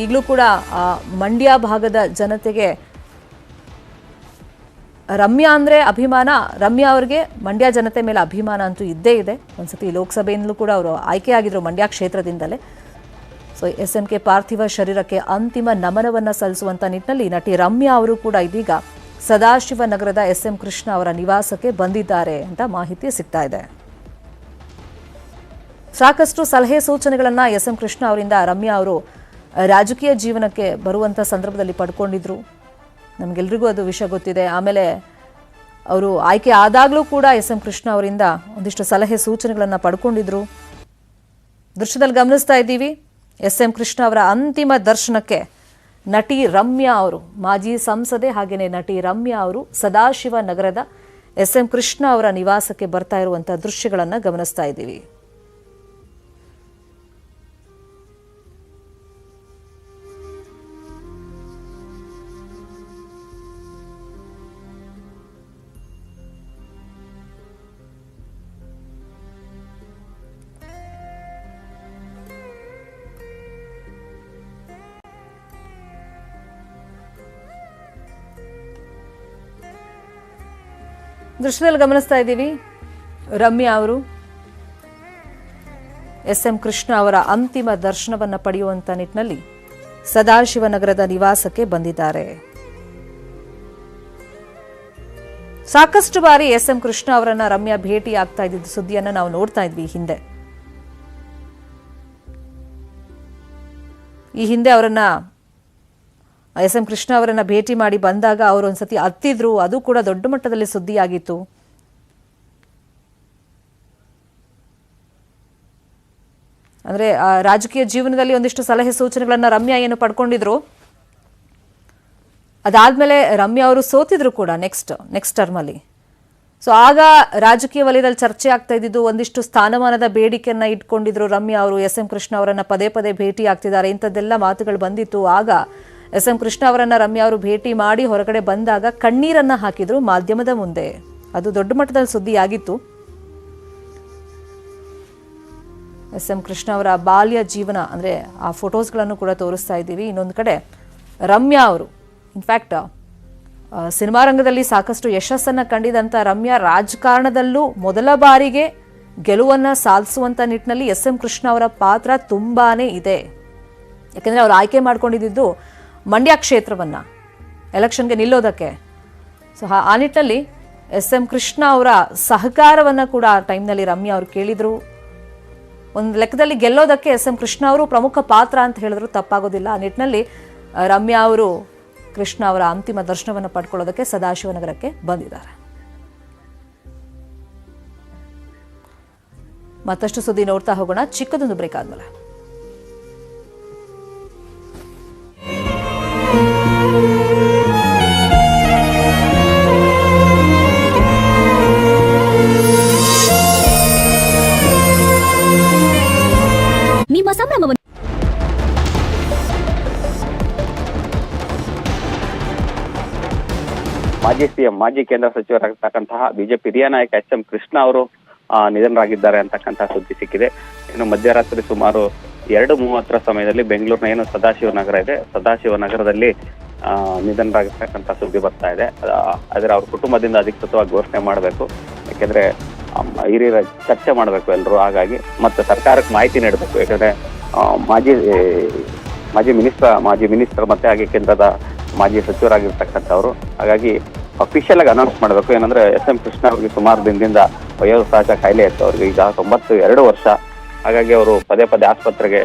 ಈಗಲೂ ಕೂಡ ಮಂಡ್ಯ ಭಾಗದ ಜನತೆಗೆ ರಮ್ಯಾ ಅಂದ್ರೆ ಅಭಿಮಾನ. ರಮ್ಯಾ ಅವರಿಗೆ ಮಂಡ್ಯ ಜನತೆ ಮೇಲೆ ಅಭಿಮಾನ ಅಂತೂ ಇದ್ದೇ ಇದೆ. ಒಂದ್ಸತಿ ಲೋಕಸಭೆಯಿಂದಲೂ ಕೂಡ ಅವರು ಆಯ್ಕೆಯಾಗಿದ್ರು ಮಂಡ್ಯ ಕ್ಷೇತ್ರದಿಂದಲೇ. ಸೊ SMK ಪಾರ್ಥಿವ ಶರೀರಕ್ಕೆ ಅಂತಿಮ ನಮನವನ್ನು ಸಲ್ಲಿಸುವಂತ ನಿಟ್ಟಿನಲ್ಲಿ ನಟಿ ರಮ್ಯಾ ಅವರು ಕೂಡ ಇದೀಗ ಸದಾಶಿವನಗರದ SM ಕೃಷ್ಣ ಅವರ ನಿವಾಸಕ್ಕೆ ಬಂದಿದ್ದಾರೆ ಅಂತ ಮಾಹಿತಿ ಸಿಗ್ತಾ ಇದೆ. ಸಾಕಷ್ಟು ಸಲಹೆ ಸೂಚನೆಗಳನ್ನ SM ಕೃಷ್ಣ ಅವರಿಂದ ರಮ್ಯಾ ಅವರು ರಾಜಕೀಯ ಜೀವನಕ್ಕೆ ಬರುವಂತ ಸಂದರ್ಭದಲ್ಲಿ ಪಡ್ಕೊಂಡಿದ್ರು. ನಮಗೆಲ್ಲರಿಗೂ ಅದು ವಿಷಯ ಗೊತ್ತಿದೆ. ಆಮೇಲೆ ಅವರು ಆಯ್ಕೆ ಆದಾಗಲೂ ಕೂಡ SM ಕೃಷ್ಣ ಅವರಿಂದ ಒಂದಿಷ್ಟು ಸಲಹೆ ಸೂಚನೆಗಳನ್ನು ಪಡ್ಕೊಂಡಿದ್ರು. ದೃಶ್ಯದಲ್ಲಿ ಗಮನಿಸ್ತಾ ಇದ್ದೀವಿ SM ಕೃಷ್ಣ ಅವರ ಅಂತಿಮ ದರ್ಶನಕ್ಕೆ ನಟಿ ರಮ್ಯಾ ಅವರು, ಮಾಜಿ ಸಂಸದೆ ಹಾಗೆಯೇ ನಟಿ ರಮ್ಯಾ ಅವರು ಸದಾಶಿವನಗರದ SM ಕೃಷ್ಣ ಅವರ ನಿವಾಸಕ್ಕೆ ಬರ್ತಾ ಇರುವಂತಹ ದೃಶ್ಯಗಳನ್ನು ಗಮನಿಸ್ತಾ ಇದ್ದೀವಿ. ದೃಶ್ಯದಲ್ಲಿ ಗಮನಿಸ್ತಾ ಇದ್ದೀವಿ ರಮ್ಯಾ ಅವರು SM ಕೃಷ್ಣ ಅವರ ಅಂತಿಮ ದರ್ಶನವನ್ನು ಪಡೆಯುವಂತ ನಿಟ್ಟಿನಲ್ಲಿ ಸದಾಶಿವನಗರದ ನಿವಾಸಕ್ಕೆ ಬಂದಿದ್ದಾರೆ. ಸಾಕಷ್ಟು ಬಾರಿ SM ಕೃಷ್ಣ ಅವರನ್ನ ರಮ್ಯಾ ಭೇಟಿ ಆಗ್ತಾ ಇದ್ದ ಸುದ್ದಿಯನ್ನ ನಾವು ನೋಡ್ತಾ ಇದ್ವಿ ಹಿಂದೆ. ಈ ಹಿಂದೆ ಅವರನ್ನ SM ಕೃಷ್ಣ ಅವರನ್ನ ಭೇಟಿ ಮಾಡಿ ಬಂದಾಗ ಅವರು ಒಂದ್ಸತಿ ಅತ್ತಿದ್ರು. ಅದು ಕೂಡ ದೊಡ್ಡ ಮಟ್ಟದಲ್ಲಿ ಸುದ್ದಿಯಾಗಿತ್ತು. ಅಂದ್ರೆ ರಾಜಕೀಯ ಜೀವನದಲ್ಲಿ ಒಂದಿಷ್ಟು ಸಲಹೆ ಸೂಚನೆಗಳನ್ನ ರಮ್ಯಾ ಏನು ಪಡ್ಕೊಂಡಿದ್ರು. ಅದಾದ್ಮೇಲೆ ರಮ್ಯಾ ಅವರು ಸೋತಿದ್ರು ಕೂಡ ನೆಕ್ಸ್ಟ್ ಟರ್ಮ್ ಅಲ್ಲಿ. ಸೊ ಆಗ ರಾಜಕೀಯ ವಲಯದಲ್ಲಿ ಚರ್ಚೆ ಆಗ್ತಾ ಇದ್ದಿದ್ದು ಒಂದಿಷ್ಟು ಸ್ಥಾನಮಾನದ ಬೇಡಿಕೆಯನ್ನ ಇಟ್ಕೊಂಡಿದ್ರು ರಮ್ಯಾ ಅವರು. SM ಕೃಷ್ಣ ಅವರನ್ನ ಪದೇ ಪದೇ ಭೇಟಿ ಆಗ್ತಿದ್ದಾರೆ ಇಂಥದ್ದೆಲ್ಲ ಮಾತುಗಳು ಬಂದಿತ್ತು. ಆಗ SM ಕೃಷ್ಣ ಅವರನ್ನ ರಮ್ಯಾ ಅವರು ಭೇಟಿ ಮಾಡಿ ಹೊರಗಡೆ ಬಂದಾಗ ಕಣ್ಣೀರನ್ನ ಹಾಕಿದ್ರು ಮಾಧ್ಯಮದ ಮುಂದೆ. ಅದು ದೊಡ್ಡ ಮಟ್ಟದಲ್ಲಿ ಸುದ್ದಿಯಾಗಿತ್ತು. SM ಕೃಷ್ಣ ಅವರ ಬಾಲ್ಯ ಜೀವನ ಅಂದ್ರೆ ಆ ಫೋಟೋಸ್ಗಳನ್ನು ಕೂಡ ತೋರಿಸ್ತಾ ಇದ್ದೀವಿ. ಇನ್ನೊಂದು ಕಡೆ ರಮ್ಯಾ ಅವರು ಇನ್ಫ್ಯಾಕ್ಟ್ ಸಿನಿಮಾ ರಂಗದಲ್ಲಿ ಸಾಕಷ್ಟು ಯಶಸ್ಸನ್ನ ಕಂಡಿದಂತ ರಮ್ಯಾ ರಾಜಕಾರಣದಲ್ಲೂ ಮೊದಲ ಬಾರಿಗೆ ಗೆಲುವನ್ನ ಸಾಧಿಸುವಂತ ನಿಟ್ಟಿನಲ್ಲಿ SM ಕೃಷ್ಣ ಅವರ ಪಾತ್ರ ತುಂಬಾನೇ ಇದೆ. ಯಾಕಂದ್ರೆ ಅವರು ಆಯ್ಕೆ ಮಾಡ್ಕೊಂಡಿದ್ದು ಮಂಡ್ಯ ಕ್ಷೇತ್ರವನ್ನ ಎಲೆಕ್ಷನ್ಗೆ ನಿಲ್ಲೋದಕ್ಕೆ. ಸೊ ಆ ನಿಟ್ಟಿನಲ್ಲಿ SM ಕೃಷ್ಣ ಅವರ ಸಹಕಾರವನ್ನ ಕೂಡ ಆ ಟೈಮ್ನಲ್ಲಿ ರಮ್ಯಾ ಅವರು ಕೇಳಿದ್ರು. ಒಂದು ಲೆಕ್ಕದಲ್ಲಿ ಗೆಲ್ಲೋದಕ್ಕೆ SM ಕೃಷ್ಣ ಅವರು ಪ್ರಮುಖ ಪಾತ್ರ ಅಂತ ಹೇಳಿದ್ರು ತಪ್ಪಾಗೋದಿಲ್ಲ. ಆ ನಿಟ್ಟಿನಲ್ಲಿ ರಮ್ಯಾ ಅವರು ಕೃಷ್ಣ ಅವರ ಅಂತಿಮ ದರ್ಶನವನ್ನು ಪಡ್ಕೊಳ್ಳೋದಕ್ಕೆ ಸದಾಶಿವನಗರಕ್ಕೆ ಬಂದಿದ್ದಾರೆ. ಮತ್ತಷ್ಟು ಸುದ್ದಿ ನೋಡ್ತಾ ಹೋಗೋಣ ಚಿಕ್ಕದೊಂದು ಬ್ರೇಕ್ ಆದ್ಮೇಲೆ. ನಿಮ್ಮ ಸಂಭ್ರಮವನ್ನು ಮಾಜಿ CM ಮಾಜಿ ಕೇಂದ್ರ ಸಚಿವರಾಗಿರ್ತಕ್ಕಂತಹ ಬಿಜೆಪಿ ಹಿರಿಯ ನಾಯಕ SM ಕೃಷ್ಣ ಅವರು ನಿಧನರಾಗಿದ್ದಾರೆ ಅಂತಕ್ಕಂತಹ ಸುದ್ದಿ ಸಿಕ್ಕಿದೆ. ಇನ್ನು ಮಧ್ಯರಾತ್ರಿ ಸುಮಾರು 2:30 ಸಮಯದಲ್ಲಿ ಬೆಂಗಳೂರಿನ ಏನು ಸದಾಶಿವನಗರ ಇದೆ, ಸದಾಶಿವನಗರದಲ್ಲಿ ನಿಧನರಾಗಿರ್ತಕ್ಕಂಥ ಸುದ್ದಿ ಬರ್ತಾ ಇದೆ. ಆದ್ರೆ ಅವ್ರ ಕುಟುಂಬದಿಂದ ಅಧಿಕೃತವಾಗಿ ಘೋಷಣೆ ಮಾಡಬೇಕು. ಯಾಕೆಂದ್ರೆ ಹಿರಿಯರ ಚರ್ಚೆ ಮಾಡಬೇಕು ಎಲ್ಲರೂ. ಹಾಗಾಗಿ ಮತ್ತೆ ಸರ್ಕಾರಕ್ಕೆ ಮಾಹಿತಿ ನೀಡಬೇಕು. ಯಾಕಂದ್ರೆ ಮಾಜಿ ಮಿನಿಸ್ಟರ್ ಮತ್ತೆ ಹಾಗೆ ಕೇಂದ್ರದ ಮಾಜಿ ಸಚಿವರಾಗಿರ್ತಕ್ಕಂಥವ್ರು. ಹಾಗಾಗಿ ಅಫಿಷಿಯಲ್ ಆಗಿ ಅನೌನ್ಸ್ ಮಾಡಬೇಕು. ಏನಂದ್ರೆ SM ಕೃಷ್ಣ ಅವರಿಗೆ ಸುಮಾರು ದಿನದಿಂದ ವಯೋಸಹಜ ಕಾಯಿಲೆ ಇತ್ತು. ಅವ್ರಿಗೆ ಈಗ 92 ವರ್ಷ. ಹಾಗಾಗಿ ಅವರು ಪದೇ ಪದೇ ಆಸ್ಪತ್ರೆಗೆ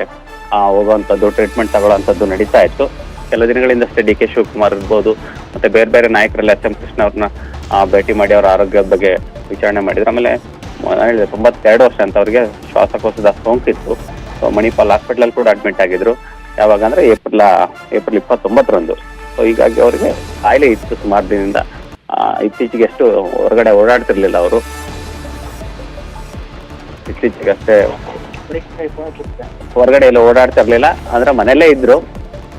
ಹೋಗುವಂಥದ್ದು, ಟ್ರೀಟ್ಮೆಂಟ್ ತಗೊಳ್ಳುವಂಥದ್ದು ನಡೀತಾ ಇತ್ತು. ಕೆಲ ದಿನಗಳಿಂದಷ್ಟೇ DK ಶಿವಕುಮಾರ್ ಇರ್ಬೋದು ಮತ್ತೆ ಬೇರೆ ಬೇರೆ ನಾಯಕರೆಲ್ಲ SM ಕೃಷ್ಣ ಅವ್ರನ್ನ ಭೇಟಿ ಮಾಡಿ ಅವರ ಆರೋಗ್ಯದ ಬಗ್ಗೆ ವಿಚಾರಣೆ ಮಾಡಿದ್ರು. ಆಮೇಲೆ ಹೇಳಿದೆ 92 ವರ್ಷ ಅಂತ ಅವ್ರಿಗೆ ಶ್ವಾಸಕೋಶದ ಸೋಂಕಿತ್ತು. ಸೊ ಮಣಿಪಾಲ್ ಹಾಸ್ಪಿಟಲ್ ಕೂಡ ಅಡ್ಮಿಟ್ ಆಗಿದ್ರು. ಯಾವಾಗ ಅಂದ್ರೆ ಏಪ್ರಿಲ್ 29ರಂದು. ಸೊ ಹೀಗಾಗಿ ಅವರಿಗೆ ಕಾಯಿಲೆ ಇತ್ತು ಸುಮಾರು ದಿನದಿಂದ. ಇತ್ತೀಚೆಗೆ ಎಷ್ಟು ಹೊರಗಡೆ ಓಡಾಡ್ತಿರ್ಲಿಲ್ಲ ಅವರು. ಇತ್ತೀಚೆಗಷ್ಟೇ ಹೊರಗಡೆ ಎಲ್ಲ ಓಡಾಡ್ತಿರ್ಲಿಲ್ಲ. ಅಂದ್ರೆ ಮನೇಲೇ ಇದ್ರು.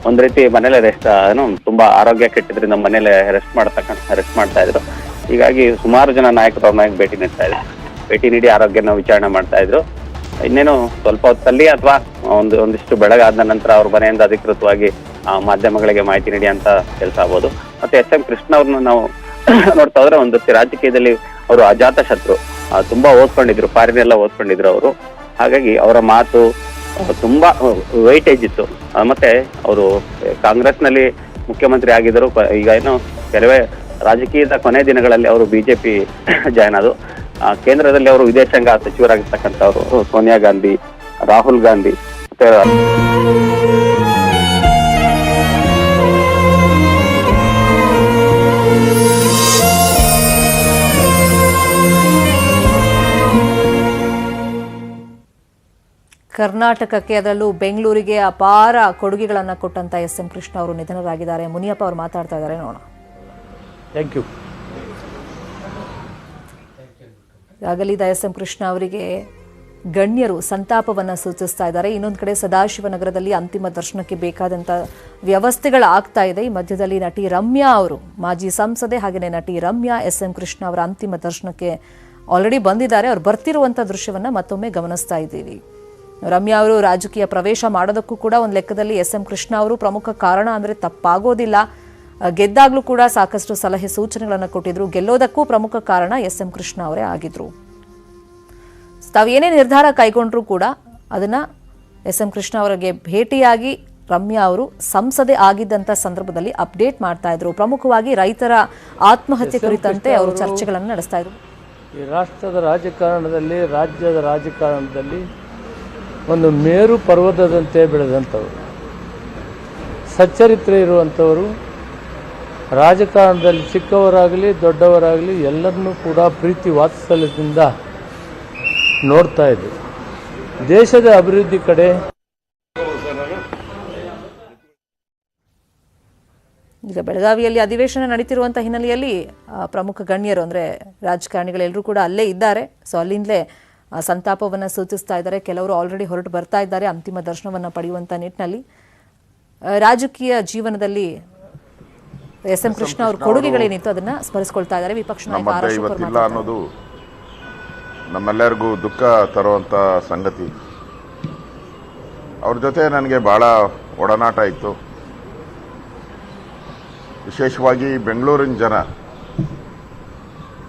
ಒಂದ್ ರೀತಿ ಮನೇಲೆ ರೆಸ್ಟ್, ತುಂಬಾ ಆರೋಗ್ಯ ಕೆಟ್ಟಿದ್ರಿಂದ ಮನೇಲೆ ರೆಸ್ಟ್ ಮಾಡ್ತಾ ಇದ್ರು. ಹೀಗಾಗಿ ಸುಮಾರು ಜನ ನಾಯಕರು ಅವ್ರನ್ನ ಭೇಟಿ ನೀಡ್ತಾ ಇದ್ರು. ಭೇಟಿ ನೀಡಿ ಆರೋಗ್ಯನ ವಿಚಾರಣೆ ಮಾಡ್ತಾ ಇದ್ರು. ಇನ್ನೇನು ಸ್ವಲ್ಪ ಹೊತ್ತಲ್ಲಿ ಅಥವಾ ಒಂದಿಷ್ಟು ಬೆಳಗಾದ ನಂತರ ಅವ್ರ ಮನೆಯಿಂದ ಅಧಿಕೃತವಾಗಿ ಮಾಧ್ಯಮಗಳಿಗೆ ಮಾಹಿತಿ ನೀಡಿ ಅಂತ ಕೆಲಸ ಆಗ್ಬೋದು. ಮತ್ತೆ ಎಸ್ ಎಂ ಕೃಷ್ಣ ಅವ್ರನ್ನ ನಾವು ನೋಡ್ತಾ ಹೋದ್ರೆ ಒಂದು ರಾಜಕೀಯದಲ್ಲಿ ಅವರು ಅಜಾತ ಶತ್ರು, ತುಂಬಾ ಓದ್ಕೊಂಡಿದ್ರು, ಫಾರಿನ್ ಎಲ್ಲ ಓದ್ಕೊಂಡಿದ್ರು ಅವರು. ಹಾಗಾಗಿ ಅವರ ಮಾತು ತುಂಬಾ ವೈಟೇಜ್ ಇತ್ತು. ಮತ್ತೆ ಅವರು ಕಾಂಗ್ರೆಸ್ನಲ್ಲಿ ಮುಖ್ಯಮಂತ್ರಿ ಆಗಿದ್ದರು. ಈಗ ಏನು ಕೆಲವೇ ರಾಜಕೀಯದ ಕೊನೆ ದಿನಗಳಲ್ಲಿ ಅವರು ಬಿಜೆಪಿ ಜಾಯ್ನ್ ಆದ್ರು. ಕೇಂದ್ರದಲ್ಲಿ ಅವರು ವಿದೇಶಾಂಗ ಸಚಿವರಾಗಿರ್ತಕ್ಕಂಥವ್ರು ಸೋನಿಯಾ ಗಾಂಧಿ, ರಾಹುಲ್ ಗಾಂಧಿ ಮತ್ತೆ ಕರ್ನಾಟಕಕ್ಕೆ ಅದರಲ್ಲೂ ಬೆಂಗಳೂರಿಗೆ ಅಪಾರ ಕೊಡುಗೆಗಳನ್ನು ಕೊಟ್ಟಂತ ಎಸ್ ಎಂ ಕೃಷ್ಣ ಅವರು ನಿಧನರಾಗಿದ್ದಾರೆ. ಮುನಿಯಪ್ಪ ಅವರು ಮಾತಾಡ್ತಾ ಇದ್ದಾರೆ, ನೋಡೋಣ. Thank you. ಅಗಲಿದ ಎಸ್ ಎಂ ಕೃಷ್ಣ ಅವರಿಗೆ ಗಣ್ಯರು ಸಂತಾಪವನ್ನು ಸೂಚಿಸ್ತಾ ಇದ್ದಾರೆ. ಇನ್ನೊಂದು ಕಡೆ ಸದಾಶಿವನಗರದಲ್ಲಿ ಅಂತಿಮ ದರ್ಶನಕ್ಕೆ ಬೇಕಾದಂಥ ವ್ಯವಸ್ಥೆಗಳಾಗ್ತಾ ಇದೆ. ಈ ಮಧ್ಯದಲ್ಲಿ ನಟಿ ರಮ್ಯಾ ಅವರು, ಮಾಜಿ ಸಂಸದೆ ಹಾಗೆಯೇ ನಟಿ ರಮ್ಯಾ, ಎಸ್ ಎಂ ಕೃಷ್ಣ ಅವರ ಅಂತಿಮ ದರ್ಶನಕ್ಕೆ ಆಲ್ರೆಡಿ ಬಂದಿದ್ದಾರೆ. ಅವ್ರು ಬರ್ತಿರುವಂಥ ದೃಶ್ಯವನ್ನು ಮತ್ತೊಮ್ಮೆ ಗಮನಿಸ್ತಾ ಇದ್ದೀವಿ. ರಮ್ಯಾ ಅವರು ರಾಜಕೀಯ ಪ್ರವೇಶ ಮಾಡೋದಕ್ಕೂ ಕೂಡ ಒಂದು ಲೆಕ್ಕದಲ್ಲಿ ಎಸ್ ಎಂ ಕೃಷ್ಣ ಅವರು ಪ್ರಮುಖ ಕಾರಣ ಅಂದರೆ ತಪ್ಪಾಗೋದಿಲ್ಲ. ಗೆದ್ದಾಗ್ಲೂ ಕೂಡ ಸಾಕಷ್ಟು ಸಲಹೆ ಸೂಚನೆಗಳನ್ನು ಕೊಟ್ಟಿದ್ರು. ಗೆಲ್ಲೋದಕ್ಕೂ ಪ್ರಮುಖ ಕಾರಣ ಎಸ್ ಎಂ ಕೃಷ್ಣ ಅವರೇ ಆಗಿದ್ರು. ತಾವೇನೇ ನಿರ್ಧಾರ ಕೈಗೊಂಡ್ರೂ ಕೂಡ ಅದನ್ನ ಎಸ್ ಎಂ ಕೃಷ್ಣ ಅವರಿಗೆ ಭೇಟಿಯಾಗಿ ರಮ್ಯಾ ಅವರು ಸಂಸದೆ ಆಗಿದ್ದಂಥ ಸಂದರ್ಭದಲ್ಲಿ ಅಪ್ಡೇಟ್ ಮಾಡ್ತಾ ಇದ್ರು. ಪ್ರಮುಖವಾಗಿ ರೈತರ ಆತ್ಮಹತ್ಯೆ ಕುರಿತಂತೆ ಅವರು ಚರ್ಚೆಗಳನ್ನು ನಡೆಸ್ತಾ ಇದ್ರು. ಈ ರಾಷ್ಟ್ರದ ರಾಜಕಾರಣದಲ್ಲಿ, ರಾಜ್ಯದ ರಾಜಕಾರಣದಲ್ಲಿ ಒಂದು ಮೇರು ಪರ್ವತದಂತೆ ಬೆಳೆದಂಥವರು, ಸಚ್ಚರಿತ್ರೆ ಇರುವಂಥವರು, ರಾಜಕಾರಣದಲ್ಲಿ ಚಿಕ್ಕವರಾಗಲಿ ದೊಡ್ಡವರಾಗಲಿ ಎಲ್ಲರನ್ನೂ ಕೂಡ ಪ್ರೀತಿ ವಾತ್ಸಲ್ಯದಿಂದ ನೋಡ್ತಾ ಇದ್ರು. ದೇಶದ ಅಭಿವೃದ್ಧಿ ಕಡೆ ಈಗ ಬೆಳಗಾವಿಯಲ್ಲಿ ಅಧಿವೇಶನ ನಡೀತಿರುವಂಥ ಹಿನ್ನೆಲೆಯಲ್ಲಿ ಪ್ರಮುಖ ಗಣ್ಯರು ಅಂದರೆ ರಾಜಕಾರಣಿಗಳೆಲ್ಲರೂ ಕೂಡ ಅಲ್ಲೇ ಇದ್ದಾರೆ. ಸೊ ಅಲ್ಲಿಂದಲೇ ಸಂತಾಪವನ್ನು ಸೂಚಿಸ್ತಾ ಇದ್ದಾರೆ. ಕೆಲವರು ಆಲ್ರೆಡಿ ಹೊರಟು ಬರ್ತಾ ಇದ್ದಾರೆ ಅಂತಿಮ ದರ್ಶನವನ್ನು ಪಡೆಯುವಂಥ ನಿಟ್ಟಿನಲ್ಲಿ. ರಾಜಕೀಯ ಜೀವನದಲ್ಲಿ ಎಸ್ ಎಂ ಕೃಷ್ಣ ಅವ್ರ ಕೊಡುಗೆಗಳೇನಿತ್ತು ಅದನ್ನ ಸ್ಮರಿಸಿಕೊಳ್ತಾ ಇದ್ದಾರೆ. ವಿಪಕ್ಷ ನಾಯಕ ಇವತ್ತಿಲ್ಲ ಅನ್ನೋದು ನಮ್ಮೆಲ್ಲರಿಗೂ ದುಃಖ ತರುವಂಥ ಸಂಗತಿ. ಅವ್ರ ಜೊತೆ ನನಗೆ ಬಹಳ ಒಡನಾಟ ಇತ್ತು. ವಿಶೇಷವಾಗಿ ಬೆಂಗಳೂರಿನ ಜನ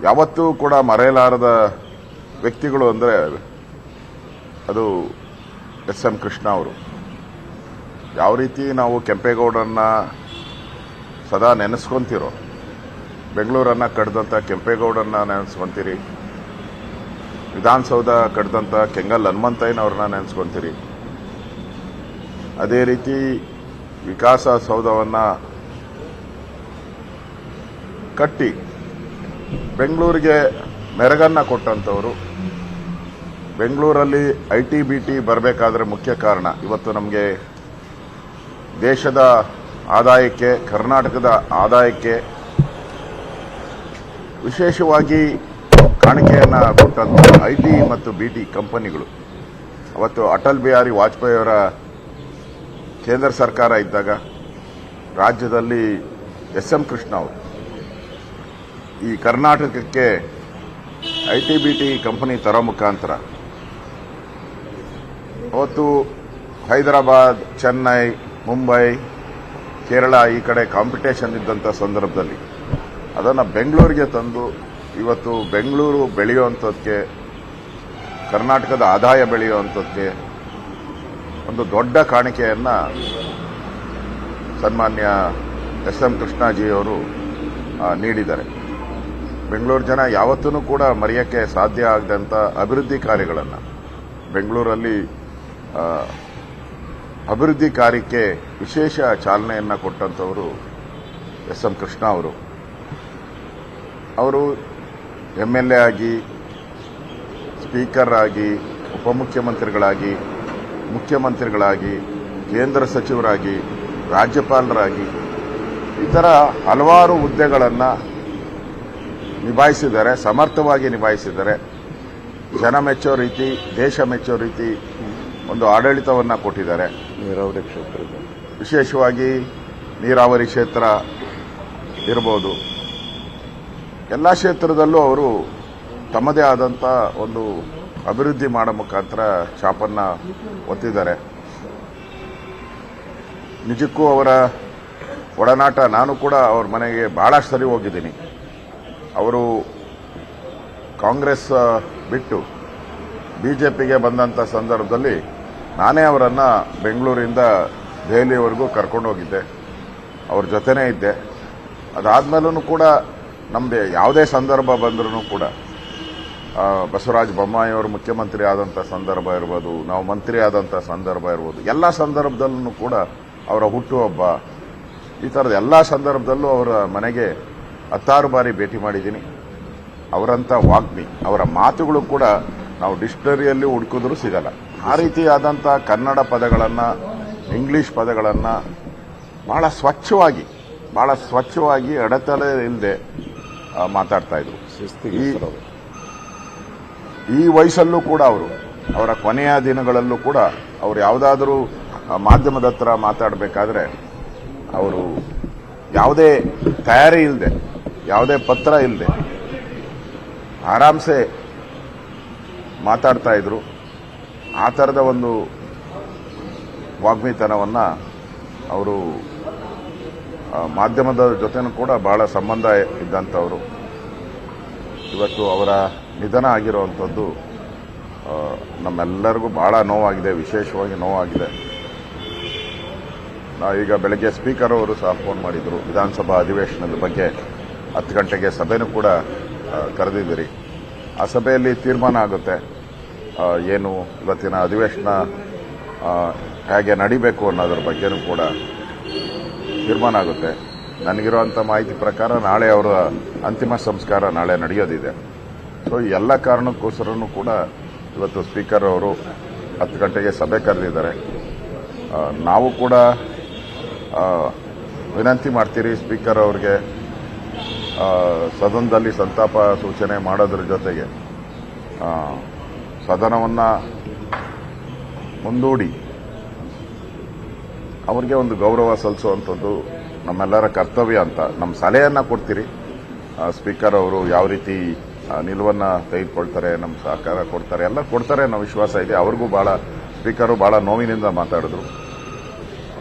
ಯಾವತ್ತೂ ಕೂಡ ಮರೆಯಲಾರದ ವ್ಯಕ್ತಿಗಳು ಅಂದರೆ ಅದು ಎಸ್ ಎಂ ಕೃಷ್ಣ ಅವರು. ಯಾವ ರೀತಿ ನಾವು ಕೆಂಪೇಗೌಡರನ್ನ ಸದಾ ನೆನೆಸ್ಕೊಂತೀರೋ, ಬೆಂಗಳೂರನ್ನ ಕಡ್ದಂಥ ಕೆಂಪೇಗೌಡರನ್ನ ನೆನೆಸ್ಕೊಂತೀರಿ, ವಿಧಾನಸೌಧ ಕಡ್ದಂಥ ಕೆಂಗಲ್ ಹನುಮಂತಯ್ಯನವ್ರನ್ನ ನೆನೆಸ್ಕೊಂತೀರಿ, ಅದೇ ರೀತಿ ವಿಕಾಸಸೌಧವನ್ನು ಕಟ್ಟಿ ಬೆಂಗಳೂರಿಗೆ ಮೆರಗನ್ನ ಕೊಟ್ಟಂಥವರು. ಬೆಂಗಳೂರಲ್ಲಿ ITBT ಬರಬೇಕಾದ್ರೆ ಮುಖ್ಯ ಕಾರಣ ಇವತ್ತು ನಮಗೆ ದೇಶದ ಆದಾಯಕ್ಕೆ, ಕರ್ನಾಟಕದ ಆದಾಯಕ್ಕೆ ವಿಶೇಷವಾಗಿ ಕಾಣಿಕೆಯನ್ನು ಕೊಟ್ಟಂಥ IT ಮತ್ತು BT ಕಂಪನಿಗಳು. ಅವತ್ತು ಅಟಲ್ ಬಿಹಾರಿ ವಾಜಪೇಯಿ ಅವರ ಕೇಂದ್ರ ಸರ್ಕಾರ ಇದ್ದಾಗ ರಾಜ್ಯದಲ್ಲಿ ಎಸ್ ಎಂ ಕೃಷ್ಣ ಅವರು ಈ ಕರ್ನಾಟಕಕ್ಕೆ ITBT ಕಂಪನಿ ತರೋ ಮುಖಾಂತರ ಅವತ್ತು ಹೈದರಾಬಾದ್, ಚೆನ್ನೈ, ಮುಂಬೈ, ಕೇರಳ ಈ ಕಡೆ ಕಾಂಪಿಟೇಷನ್ ಇದ್ದಂಥ ಸಂದರ್ಭದಲ್ಲಿ ಅದನ್ನು ಬೆಂಗಳೂರಿಗೆ ತಂದು ಇವತ್ತು ಬೆಂಗಳೂರು ಬೆಳೆಯುವಂಥದ್ದಕ್ಕೆ, ಕರ್ನಾಟಕದ ಆದಾಯ ಬೆಳೆಯುವಂಥದ್ದಕ್ಕೆ ಒಂದು ದೊಡ್ಡ ಕಾಣಿಕೆಯನ್ನು ಸನ್ಮಾನ್ಯ ಎಸ್ ಎಂ ಕೃಷ್ಣಾಜಿಯವರು ನೀಡಿದ್ದಾರೆ. ಬೆಂಗಳೂರು ಜನ ಯಾವತ್ತೂ ಕೂಡ ಮರೆಯೋಕ್ಕೆ ಸಾಧ್ಯ ಆಗದಂಥ ಅಭಿವೃದ್ಧಿ ಕಾರ್ಯಗಳನ್ನು ಬೆಂಗಳೂರಲ್ಲಿ ಅಭಿವೃದ್ಧಿ ಕಾರ್ಯಕ್ಕೆ ವಿಶೇಷ ಚಾಲನೆಯನ್ನು ಕೊಟ್ಟಂಥವರು ಎಸ್ ಎಂ ಕೃಷ್ಣ ಅವರು. ಅವರು MLA ಆಗಿ, ಸ್ಪೀಕರ್ ಆಗಿ, ಉಪಮುಖ್ಯಮಂತ್ರಿಗಳಾಗಿ, ಮುಖ್ಯಮಂತ್ರಿಗಳಾಗಿ, ಕೇಂದ್ರ ಸಚಿವರಾಗಿ, ರಾಜ್ಯಪಾಲರಾಗಿ ಈ ಥರ ಹಲವಾರು ಹುದ್ದೆಗಳನ್ನು ನಿಭಾಯಿಸಿದ್ದಾರೆ, ಸಮರ್ಥವಾಗಿ ನಿಭಾಯಿಸಿದ್ದಾರೆ. ಜನ ಮೆಚ್ಚೋ ರೀತಿ, ದೇಶ ಮೆಚ್ಚೋ ರೀತಿ ಒಂದು ಆಡಳಿತವನ್ನು ಕೊಟ್ಟಿದ್ದಾರೆ. ನೀರಾವರಿ ಕ್ಷೇತ್ರದ ವಿಶೇಷವಾಗಿ ನೀರಾವರಿ ಕ್ಷೇತ್ರ ಇರ್ಬೋದು, ಎಲ್ಲ ಕ್ಷೇತ್ರದಲ್ಲೂ ಅವರು ತಮ್ಮದೇ ಆದಂಥ ಒಂದು ಅಭಿವೃದ್ಧಿ ಮಾಡೋ ಮುಖಾಂತರ ಛಾಪನ್ನು ಒತ್ತಿದ್ದಾರೆ. ನಿಜಕ್ಕೂ ಅವರ ಒಡನಾಟ, ನಾನು ಕೂಡ ಅವ್ರ ಮನೆಗೆ ಬಹಳಷ್ಟು ಸರಿ ಹೋಗಿದ್ದೀನಿ. ಅವರು ಕಾಂಗ್ರೆಸ್ ಬಿಟ್ಟು ಬಿಜೆಪಿಗೆ ಬಂದಂಥ ಸಂದರ್ಭದಲ್ಲಿ ನಾನೇ ಅವರನ್ನು ಬೆಂಗಳೂರಿಂದ ದೆಹಲಿಯವರೆಗೂ ಕರ್ಕೊಂಡು ಹೋಗಿದ್ದೆ, ಅವ್ರ ಜೊತೆನೇ ಇದ್ದೆ. ಅದಾದ್ಮೇಲೂ ಕೂಡ ನಮ್ಮದೇ ಯಾವುದೇ ಸಂದರ್ಭ ಬಂದ್ರೂ ಕೂಡ ಬಸವರಾಜ ಬೊಮ್ಮಾಯಿ ಅವರು ಮುಖ್ಯಮಂತ್ರಿ ಆದಂಥ ಸಂದರ್ಭ ಇರ್ಬೋದು, ನಾವು ಮಂತ್ರಿ ಆದಂಥ ಸಂದರ್ಭ ಇರ್ಬೋದು, ಎಲ್ಲ ಸಂದರ್ಭದಲ್ಲೂ ಕೂಡ ಅವರ ಹುಟ್ಟುಹಬ್ಬ, ಈ ಥರದ ಎಲ್ಲ ಸಂದರ್ಭದಲ್ಲೂ ಅವರ ಮನೆಗೆ 10 ಬಾರಿ ಭೇಟಿ ಮಾಡಿದ್ದೀನಿ. ಅವರಂಥ ವಾಗ್ಮಿ, ಅವರ ಮಾತುಗಳು ಕೂಡ ನಾವು ಡಿಕ್ಷನರಿಯಲ್ಲಿ ಹುಡುಕಿದ್ರೂ ಸಿಗಲ್ಲ. ಆ ರೀತಿಯಾದಂಥ ಕನ್ನಡ ಪದಗಳನ್ನು, ಇಂಗ್ಲಿಷ್ ಪದಗಳನ್ನು ಬಹಳ ಸ್ವಚ್ಛವಾಗಿ ಅಡೆತಡೆ ಇಲ್ಲದೆ ಮಾತಾಡ್ತಾ ಇದ್ರು. ಈ ವಯಸ್ಸಲ್ಲೂ ಕೂಡ ಅವರ ಕೊನೆಯ ದಿನಗಳಲ್ಲೂ ಕೂಡ ಅವರು ಯಾವುದಾದ್ರೂ ಮಾಧ್ಯಮದ ಹತ್ರ ಮಾತಾಡಬೇಕಾದ್ರೆ ಅವರು ಯಾವುದೇ ತಯಾರಿ ಇಲ್ಲದೆ, ಯಾವುದೇ ಪತ್ರ ಇಲ್ಲದೆ ಆರಾಮ್ಸೆ ಮಾತಾಡ್ತಾ ಇದ್ರು. ಆ ಥರದ ಒಂದು ವಾಗ್ಮಿತನವನ್ನು ಅವರು ಮಾಧ್ಯಮದ ಜೊತೆನೂ ಕೂಡ ಬಹಳ ಸಂಬಂಧ ಇದ್ದಂಥವರು. ಇವತ್ತು ಅವರ ನಿಧನ ಆಗಿರುವಂಥದ್ದು ನಮ್ಮೆಲ್ಲರಿಗೂ ಬಹಳ ನೋವಾಗಿದೆ, ವಿಶೇಷವಾಗಿ ನೋವಾಗಿದೆ. ಈಗ ಬೆಳಗ್ಗೆ ಸ್ಪೀಕರ್ ಅವರು ಸಹ ಫೋನ್ ಮಾಡಿದ್ರು, ವಿಧಾನಸಭಾ ಅಧಿವೇಶನದ ಬಗ್ಗೆ 10 ಗಂಟೆಗೆ ಸಭೆನೂ ಕೂಡ ಕರೆದಿದ್ದೀರಿ. ಆ ಸಭೆಯಲ್ಲಿ ತೀರ್ಮಾನ ಆಗುತ್ತೆ, ಏನು ಇವತ್ತಿನ ಅಧಿವೇಶನ ಹೇಗೆ ನಡಿಬೇಕು ಅನ್ನೋದ್ರ ಬಗ್ಗೆನೂ ಕೂಡ ತೀರ್ಮಾನ ಆಗುತ್ತೆ. ನನಗಿರುವಂಥ ಮಾಹಿತಿ ಪ್ರಕಾರ ನಾಳೆ ಅವರ ಅಂತಿಮ ಸಂಸ್ಕಾರ ನಾಳೆ ನಡೆಯೋದಿದೆ. ಸೊ ಈ ಎಲ್ಲ ಕಾರಣಕ್ಕೋಸ್ಕರನೂ ಕೂಡ ಇವತ್ತು ಸ್ಪೀಕರ್ ಅವರು 10 ಗಂಟೆಗೆ ಸಭೆ ಕರೆದಿದ್ದಾರೆ. ನಾವು ಕೂಡ ವಿನಂತಿ ಮಾಡ್ತೀರಿ ಸ್ಪೀಕರ್ ಅವ್ರಿಗೆ ಸದನದಲ್ಲಿ ಸಂತಾಪ ಸೂಚನೆ ಮಾಡೋದ್ರ ಜೊತೆಗೆ ಸದನವನ್ನು ಮುಂದೂಡಿ ಅವರಿಗೆ ಒಂದು ಗೌರವ ಸಲ್ಲಿಸುವಂಥದ್ದು ನಮ್ಮೆಲ್ಲರ ಕರ್ತವ್ಯ ಅಂತ ನಮ್ಮ ಸಲಹೆಯನ್ನು ಕೊಡ್ತೀರಿ. ಸ್ಪೀಕರ್ ಅವರು ಯಾವ ರೀತಿ ನಿಲುವನ್ನು ತೆಗೆದುಕೊಳ್ತಾರೆ, ನಮ್ಮ ಸಹಕಾರ ಕೊಡ್ತಾರೆ, ಎಲ್ಲ ಕೊಡ್ತಾರೆ ಅನ್ನೋ ವಿಶ್ವಾಸ ಇದೆ. ಅವ್ರಿಗೂ ಸ್ಪೀಕರು ಬಹಳ ನೋವಿನಿಂದ ಮಾತಾಡಿದ್ರು.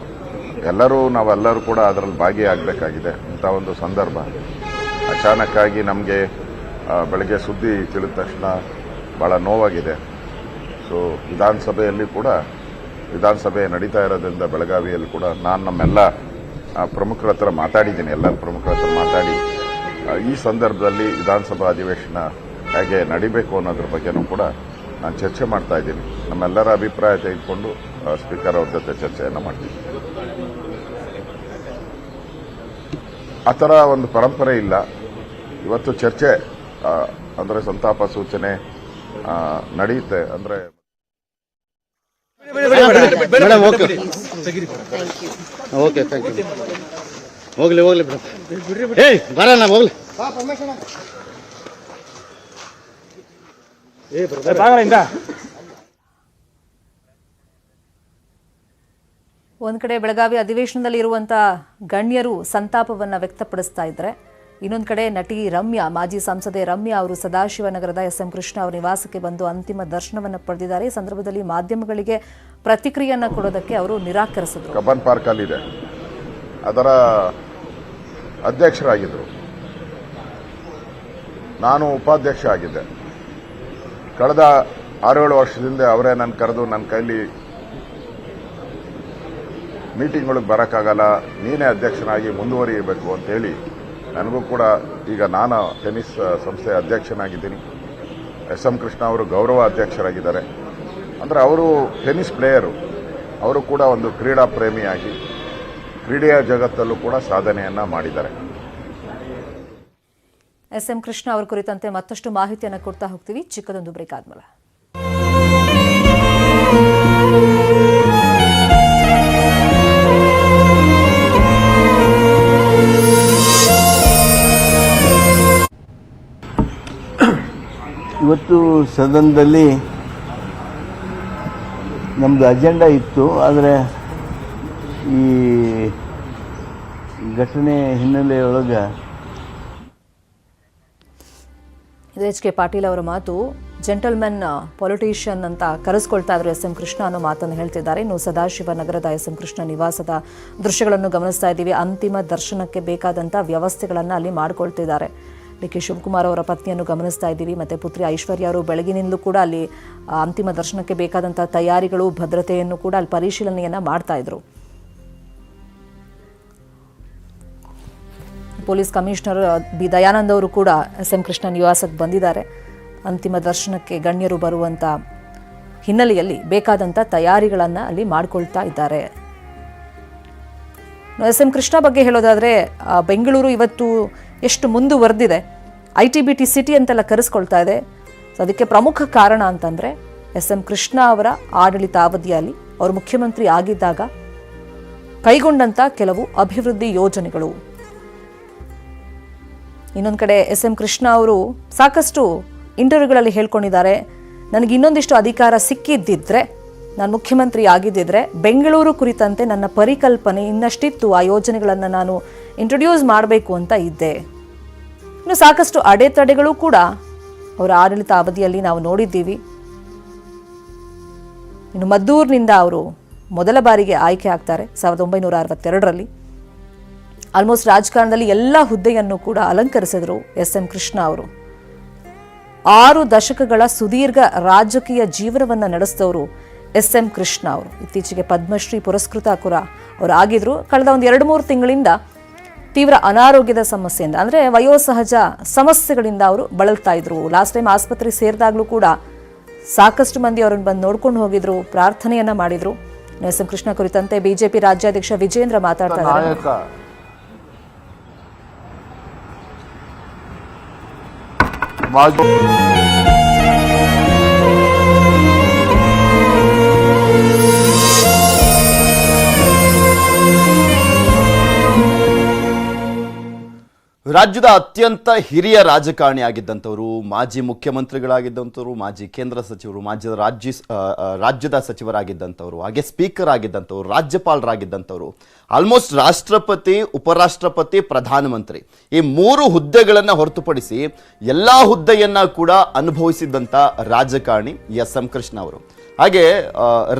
ನಾವೆಲ್ಲರೂ ಕೂಡ ಅದರಲ್ಲಿ ಭಾಗಿಯಾಗಬೇಕಾಗಿದೆ. ಇಂಥ ಒಂದು ಸಂದರ್ಭ ಅಚಾನಕ್ಕಾಗಿ ನಮಗೆ ಬೆಳಗ್ಗೆ ಸುದ್ದಿ ತಿಳಿದ ತಕ್ಷಣ ಬಹಳ ನೋವಾಗಿದೆ. ಸೊ ವಿಧಾನಸಭೆ ನಡೀತಾ ಇರೋದ್ರಿಂದ ಬೆಳಗಾವಿಯಲ್ಲಿ ಕೂಡ ನಾನು ನಮ್ಮೆಲ್ಲ ಪ್ರಮುಖರ ಹತ್ರ ಮಾತಾಡಿದ್ದೀನಿ. ಎಲ್ಲ ಪ್ರಮುಖರ ಹತ್ರ ಮಾತಾಡಿ ಈ ಸಂದರ್ಭದಲ್ಲಿ ವಿಧಾನಸಭಾ ಅಧಿವೇಶನ ಹೇಗೆ ನಡಿಬೇಕು ಅನ್ನೋದ್ರ ಬಗ್ಗೆನೂ ಕೂಡ ನಾನು ಚರ್ಚೆ ಮಾಡ್ತಾ ಇದ್ದೀನಿ. ನಮ್ಮೆಲ್ಲರ ಅಭಿಪ್ರಾಯ ತೆಗೆದುಕೊಂಡು ಸ್ಪೀಕರ್ ಅವ್ರ ಜೊತೆ ಚರ್ಚೆಯನ್ನು ಮಾಡ್ತೀನಿ. ಆ ಥರ ಒಂದು ಪರಂಪರೆ ಇಲ್ಲ. ಇವತ್ತು ಚರ್ಚೆ ಅಂದರೆ ಸಂತಾಪ ಸೂಚನೆ ನಡೆಯುತ್ತೆ. ಅಂದರೆ ಮೇಡಮ್ ಓಕೆ ಥ್ಯಾಂಕ್ ಯು. ಹೋಗ್ಲಿ ಮೇಡಮ್, ಏಯ್ ಬರೋಣ ಹೋಗ್ಲಿ. ಒಂದ್ ಕಡೆ ಬೆಳಗಾವಿ ಅಧಿವೇಶನದಲ್ಲಿ ಇರುವಂತಹ ಗಣ್ಯರು ಸಂತಾಪವನ್ನ ವ್ಯಕ್ತಪಡಿಸ್ತಾ ಇದ್ದಾರೆ. ಇನ್ನೊಂದು ಕಡೆ ನಟಿ ರಮ್ಯಾ, ಮಾಜಿ ಸಂಸದೆ ರಮ್ಯಾ ಅವರು ಸದಾಶಿವನಗರದ SM ಕೃಷ್ಣ ಅವರ ನಿವಾಸಕ್ಕೆ ಬಂದು ಅಂತಿಮ ದರ್ಶನವನ್ನು ಪಡೆದಿದ್ದಾರೆ. ಈ ಸಂದರ್ಭದಲ್ಲಿ ಮಾಧ್ಯಮಗಳಿಗೆ ಪ್ರತಿಕ್ರಿಯೆಯನ್ನು ಕೊಡೋದಕ್ಕೆ ಅವರು ನಿರಾಕರಿಸಿದರು. ಕಬ್ಬನ್ ಪಾರ್ಕ್ ಅಲ್ಲಿದೆ, ಅದರ ಅಧ್ಯಕ್ಷರಾಗಿದ್ದರು. ನಾನು ಉಪಾಧ್ಯಕ್ಷ ಆಗಿದ್ದೆ. ಕಳೆದ 6-7 ವರ್ಷದಿಂದ ಅವರೇ ನನ್ನ ಕರೆದು ನನ್ನ ಕೈಲಿ ಮೀಟಿಂಗ್ಗಳಿಗೆ ಬರೋಕ್ಕಾಗಲ್ಲ, ನೀನೇ ಅಧ್ಯಕ್ಷನಾಗಿ ಮುಂದುವರಿಯಬೇಕು ಅಂತೇಳಿ ನನಗೂ ಕೂಡ ಈಗ ನಾನು ಟೆನ್ನಿಸ್ ಸಂಸ್ಥೆಯ ಅಧ್ಯಕ್ಷನಾಗಿದ್ದೀನಿ. SM ಕೃಷ್ಣ ಅವರು ಗೌರವ ಅಧ್ಯಕ್ಷರಾಗಿದ್ದಾರೆ. ಅಂದರೆ ಅವರು ಟೆನ್ನಿಸ್ ಪ್ಲೇಯರು, ಅವರು ಕೂಡ ಒಂದು ಕ್ರೀಡಾ ಪ್ರೇಮಿಯಾಗಿ ಕ್ರೀಡೆಯ ಜಗತ್ತಲ್ಲೂ ಕೂಡ ಸಾಧನೆಯನ್ನ ಮಾಡಿದ್ದಾರೆ. SM ಕೃಷ್ಣ ಅವರ ಕುರಿತಂತೆ ಮತ್ತಷ್ಟು ಮಾಹಿತಿಯನ್ನು ಕೊಡ್ತಾ ಹೋಗ್ತೀವಿ ಚಿಕ್ಕದೊಂದು ಬ್ರೇಕ್ ಆದ್ಮೇಲೆ. ಇವತ್ತು ಸದನದಲ್ಲಿ ನಮ್ಮದು ಅಜೆಂಡಾ ಇತ್ತು, ಆದರೆ ಈ ಘಟನೆ ಹಿನ್ನೆಲೆಯೊಳಗೆ ಇದು HK ಪಾಟೀಲ್ ಅವರ ಮಾತು. ಜೆಂಟಲ್ಮೆನ್ ಪೊಲಿಟಿಷಿಯನ್ ಅಂತ ಕರೆಸ್ಕೊಳ್ತಾ ಇದ್ರು ಎಸ್ ಎಂ ಕೃಷ್ಣ ಅನ್ನೋ ಮಾತನ್ನು ಹೇಳ್ತಿದ್ದಾರೆ. ಇನ್ನು ಸದಾಶಿವ ನಗರದ ಎಸ್ ಎಂ ಕೃಷ್ಣ ನಿವಾಸದ ದೃಶ್ಯಗಳನ್ನು ಗಮನಿಸ್ತಾ ಇದ್ದೀವಿ. ಅಂತಿಮ ದರ್ಶನಕ್ಕೆ ಬೇಕಾದಂಥ ವ್ಯವಸ್ಥೆಗಳನ್ನು ಅಲ್ಲಿ ಮಾಡ್ಕೊಳ್ತಿದ್ದಾರೆ. ಡಿ ಕೆ ಶಿವಕುಮಾರ್ ಅವರ ಪತ್ನಿಯನ್ನು ಗಮನಿಸ್ತಾ ಇದ್ದೀವಿ, ಮತ್ತು ಪುತ್ರಿ ಐಶ್ವರ್ಯ ಅವರು ಬೆಳಗಿನಿಂದಲೂ ಕೂಡ ಅಲ್ಲಿ ಅಂತಿಮ ದರ್ಶನಕ್ಕೆ ಬೇಕಾದಂಥ ತಯಾರಿಗಳು, ಭದ್ರತೆಯನ್ನು ಕೂಡ ಅಲ್ಲಿ ಪರಿಶೀಲನೆಯನ್ನು ಮಾಡ್ತಾ ಇದ್ರು. ಪೊಲೀಸ್ ಕಮಿಷನರ್ ಬಿ ದಯಾನಂದ್ ಅವರು ಕೂಡ ಎಸ್ ಎಂ ಕೃಷ್ಣ ನಿವಾಸಕ್ಕೆ ಬಂದಿದ್ದಾರೆ. ಅಂತಿಮ ದರ್ಶನಕ್ಕೆ ಗಣ್ಯರು ಬರುವಂಥ ಹಿನ್ನೆಲೆಯಲ್ಲಿ ಬೇಕಾದಂಥ ತಯಾರಿಗಳನ್ನು ಅಲ್ಲಿ ಮಾಡಿಕೊಳ್ತಾ ಇದ್ದಾರೆ. ಎಸ್ ಎಂ ಕೃಷ್ಣ ಬಗ್ಗೆ ಹೇಳೋದಾದರೆ, ಬೆಂಗಳೂರು ಇವತ್ತು ಎಷ್ಟು ಮುಂದುವರೆದಿದೆ, ITBT ಸಿಟಿ ಅಂತೆಲ್ಲ ಕರೆಸ್ಕೊಳ್ತಾ ಇದೆ. ಸೊ ಅದಕ್ಕೆ ಪ್ರಮುಖ ಕಾರಣ ಅಂತಂದರೆ ಎಸ್ ಎಂ ಕೃಷ್ಣ ಅವರ ಆಡಳಿತಾವಧಿಯಲ್ಲಿ ಅವರು ಮುಖ್ಯಮಂತ್ರಿ ಆಗಿದ್ದಾಗ ಕೈಗೊಂಡಂಥ ಕೆಲವು ಅಭಿವೃದ್ಧಿ ಯೋಜನೆಗಳು. ಇನ್ನೊಂದು ಕಡೆ ಎಸ್ ಎಂ ಕೃಷ್ಣ ಅವರು ಸಾಕಷ್ಟು ಇಂಟರ್ವ್ಯೂಗಳಲ್ಲಿ ಹೇಳ್ಕೊಂಡಿದ್ದಾರೆ, ನನಗೆ ಇನ್ನೊಂದಿಷ್ಟು ಅಧಿಕಾರ ಸಿಕ್ಕಿದ್ದಿದ್ರೆ, ನಾನು ಮುಖ್ಯಮಂತ್ರಿ ಆಗಿದ್ದಿದ್ರೆ ಬೆಂಗಳೂರು ಕುರಿತಂತೆ ನನ್ನ ಪರಿಕಲ್ಪನೆ ಇನ್ನಷ್ಟಿತ್ತು, ಆ ಯೋಜನೆಗಳನ್ನು ನಾನು ಇಂಟ್ರೊಡ್ಯೂಸ್ ಮಾಡಬೇಕು ಅಂತ ಇದ್ದೆ. ಇನ್ನು ಸಾಕಷ್ಟು ಅಡೆತಡೆಗಳು ಕೂಡ ಅವರ ಆಡಳಿತ ಅವಧಿಯಲ್ಲಿ ನಾವು ನೋಡಿದ್ದೀವಿ. ಇನ್ನು ಮದ್ದೂರಿನಿಂದ ಅವರು ಮೊದಲ ಬಾರಿಗೆ ಆಯ್ಕೆ ಆಗ್ತಾರೆ 1962ರಲ್ಲಿ. ಆಲ್ಮೋಸ್ಟ್ ರಾಜಕಾರಣದಲ್ಲಿ ಎಲ್ಲ ಹುದ್ದೆಯನ್ನು ಕೂಡ ಅಲಂಕರಿಸಿದರು ಎಸ್ ಎಂ ಕೃಷ್ಣ ಅವರು. 6 ದಶಕಗಳ ಸುದೀರ್ಘ ರಾಜಕೀಯ ಜೀವನವನ್ನು ನಡೆಸಿದವರು ಎಸ್ ಎಂ ಕೃಷ್ಣ ಅವರು. ಇತ್ತೀಚೆಗೆ ಪದ್ಮಶ್ರೀ ಪುರಸ್ಕೃತ ಕೂಡ ಅವರು ಆಗಿದ್ರು. ಕಳೆದ ಒಂದು 2-3 ತಿಂಗಳಿಂದ ತೀವ್ರ ಅನಾರೋಗ್ಯದ ಸಮಸ್ಯೆಯಿಂದ, ಅಂದರೆ ವಯೋಸಹಜ ಸಮಸ್ಯೆಗಳಿಂದ ಅವರು ಬಳಲ್ತಾ ಇದ್ರು. ಲಾಸ್ಟ್ ಟೈಮ್ ಆಸ್ಪತ್ರೆಗೆ ಸೇರಿದಾಗಲೂ ಕೂಡ ಸಾಕಷ್ಟು ಮಂದಿ ಅವರನ್ನು ಬಂದು ನೋಡ್ಕೊಂಡು ಹೋಗಿದ್ರು, ಪ್ರಾರ್ಥನೆಯನ್ನ ಮಾಡಿದ್ರು. ಎಸ್ ಎಂ ಕೃಷ್ಣ ಕುರಿತಂತೆ ಬಿಜೆಪಿ ರಾಜ್ಯಾಧ್ಯಕ್ಷ ವಿಜೇಂದ್ರ ಮಾತಾಡ್ತಾ ಇದ್ದಾರೆ. ರಾಜ್ಯದ ಅತ್ಯಂತ ಹಿರಿಯ ರಾಜಕಾರಣಿ ಆಗಿದ್ದಂಥವರು, ಮಾಜಿ ಮುಖ್ಯಮಂತ್ರಿಗಳಾಗಿದ್ದಂಥವರು, ಮಾಜಿ ಕೇಂದ್ರ ಸಚಿವರು, ರಾಜ್ಯದ ಸಚಿವರಾಗಿದ್ದಂಥವರು, ಹಾಗೆ ಸ್ಪೀಕರ್ ಆಗಿದ್ದಂಥವ್ರು, ರಾಜ್ಯಪಾಲರಾಗಿದ್ದಂಥವ್ರು, ಆಲ್ಮೋಸ್ಟ್ ರಾಷ್ಟ್ರಪತಿ, ಉಪರಾಷ್ಟ್ರಪತಿ, ಪ್ರಧಾನಮಂತ್ರಿ ಈ 3 ಹುದ್ದೆಗಳನ್ನು ಹೊರತುಪಡಿಸಿ ಎಲ್ಲ ಹುದ್ದೆಯನ್ನ ಕೂಡ ಅನುಭವಿಸಿದ್ದಂಥ ರಾಜಕಾರಣಿ ಎಸ್ ಎಂ ಕೃಷ್ಣ ಅವರು. ಹಾಗೆ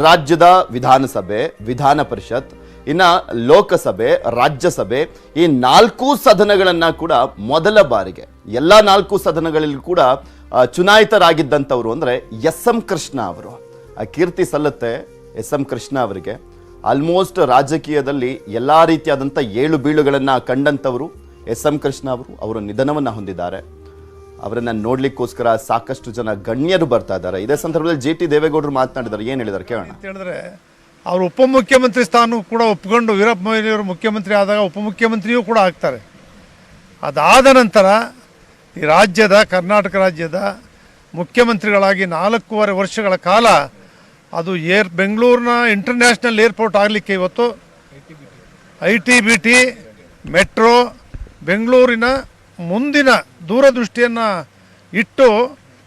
ರಾಜ್ಯದ ವಿಧಾನಸಭೆ, ವಿಧಾನ ಪರಿಷತ್, ಇನ್ನು ಲೋಕಸಭೆ, ರಾಜ್ಯಸಭೆ ಈ 4 ಸದನಗಳನ್ನ ಕೂಡ ಮೊದಲ ಬಾರಿಗೆ ಎಲ್ಲ 4 ಸದನಗಳಲ್ಲಿ ಕೂಡ ಚುನಾಯಿತರಾಗಿದ್ದಂಥವ್ರು ಅಂದರೆ ಎಸ್ ಎಂ ಕೃಷ್ಣ ಅವರು. ಆ ಕೀರ್ತಿ ಸಲ್ಲುತ್ತೆ ಎಸ್ ಎಂ ಕೃಷ್ಣ ಅವರಿಗೆ. ಆಲ್ಮೋಸ್ಟ್ ರಾಜಕೀಯದಲ್ಲಿ ಎಲ್ಲ ರೀತಿಯಾದಂಥ ಏಳು ಬೀಳುಗಳನ್ನು ಕಂಡಂಥವರು ಎಸ್ ಎಂ ಕೃಷ್ಣ ಅವರು ನಿಧನವನ್ನು ಹೊಂದಿದ್ದಾರೆ. ಅವರನ್ನ ನೋಡ್ಲಿಕ್ಕೋಸ್ಕರ ಸಾಕಷ್ಟು ಜನ ಗಣ್ಯರು ಬರ್ತಾ ಇದ್ದಾರೆ. ಇದೇ ಸಂದರ್ಭದಲ್ಲಿ JT ದೇವೇಗೌಡರು ಮಾತನಾಡಿದ್ದಾರೆ. ಏನು ಹೇಳಿದ್ದಾರೆ ಕೇಳೋಣ. ಹೇಳಿದ್ರೆ ಅವರು ಉಪಮುಖ್ಯಮಂತ್ರಿ ಸ್ಥಾನ ಕೂಡ ಒಪ್ಕೊಂಡು ವೀರಪ್ಪ ಮೊಯ್ಲಿಯವರು ಮುಖ್ಯಮಂತ್ರಿ ಆದಾಗ ಉಪಮುಖ್ಯಮಂತ್ರಿಯೂ ಕೂಡ ಆಗ್ತಾರೆ. ಅದಾದ ನಂತರ ಈ ರಾಜ್ಯದ, ಕರ್ನಾಟಕ ರಾಜ್ಯದ ಮುಖ್ಯಮಂತ್ರಿಗಳಾಗಿ 4.5 ವರ್ಷಗಳ ಕಾಲ ಅದು ಬೆಂಗಳೂರಿನ ಇಂಟರ್ನ್ಯಾಷನಲ್ ಏರ್ಪೋರ್ಟ್ ಆಗಲಿಕ್ಕೆ ಇವತ್ತು ITBT ಮೆಟ್ರೋ ಬೆಂಗಳೂರಿನ ಮುಂದಿನ ದೂರದೃಷ್ಟಿಯನ್ನು ಇಟ್ಟು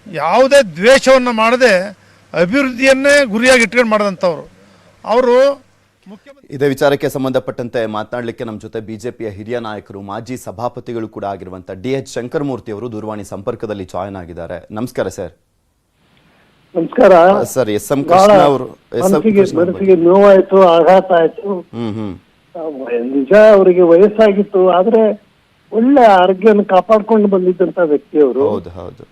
ಯಾವುದೇ ದ್ವೇಷವನ್ನು ಮಾಡದೆ ಅಭಿವೃದ್ಧಿಯನ್ನೇ ಗುರಿಯಾಗಿ ಇಟ್ಕೊಂಡು ಮಾಡಿದಂಥವ್ರು ಅವರು. ಇದೇ ವಿಚಾರಕ್ಕೆ ಸಂಬಂಧಪಟ್ಟಂತೆ ಮಾತನಾಡಲಿಕ್ಕೆ ನಮ್ಮ ಜೊತೆ ಬಿಜೆಪಿಯ ಹಿರಿಯ ನಾಯಕರು, ಮಾಜಿ ಸಭಾಪತಿಗಳು ಕೂಡ ಆಗಿರುವಂತಹ DH ಶಂಕರಮೂರ್ತಿ ಅವರು ದೂರವಾಣಿ ಸಂಪರ್ಕದಲ್ಲಿ ಜಾಯಿನ್ ಆಗಿದ್ದಾರೆ. ನಮಸ್ಕಾರ ಸರ್. ನಮಸ್ಕಾರ ಸರ್. ಎಸ್ ಎಂ ಕೃಷ್ಣ ಅವರು ಮನಸ್ಸಿಗೆ ನೋವಾಯ್ತು, ಆಘಾತ ಆಯ್ತು. ನಿಜ ಅವರಿಗೆ ವಯಸ್ಸಾಗಿತ್ತು, ಆದ್ರೆ ಒಳ್ಳೆ ಆರೋಗ್ಯವನ್ನು ಕಾಪಾಡ್ಕೊಂಡು ಬಂದಿದ್ದಂತ ವ್ಯಕ್ತಿ ಅವರು. ಹೌದು ಹೌದು.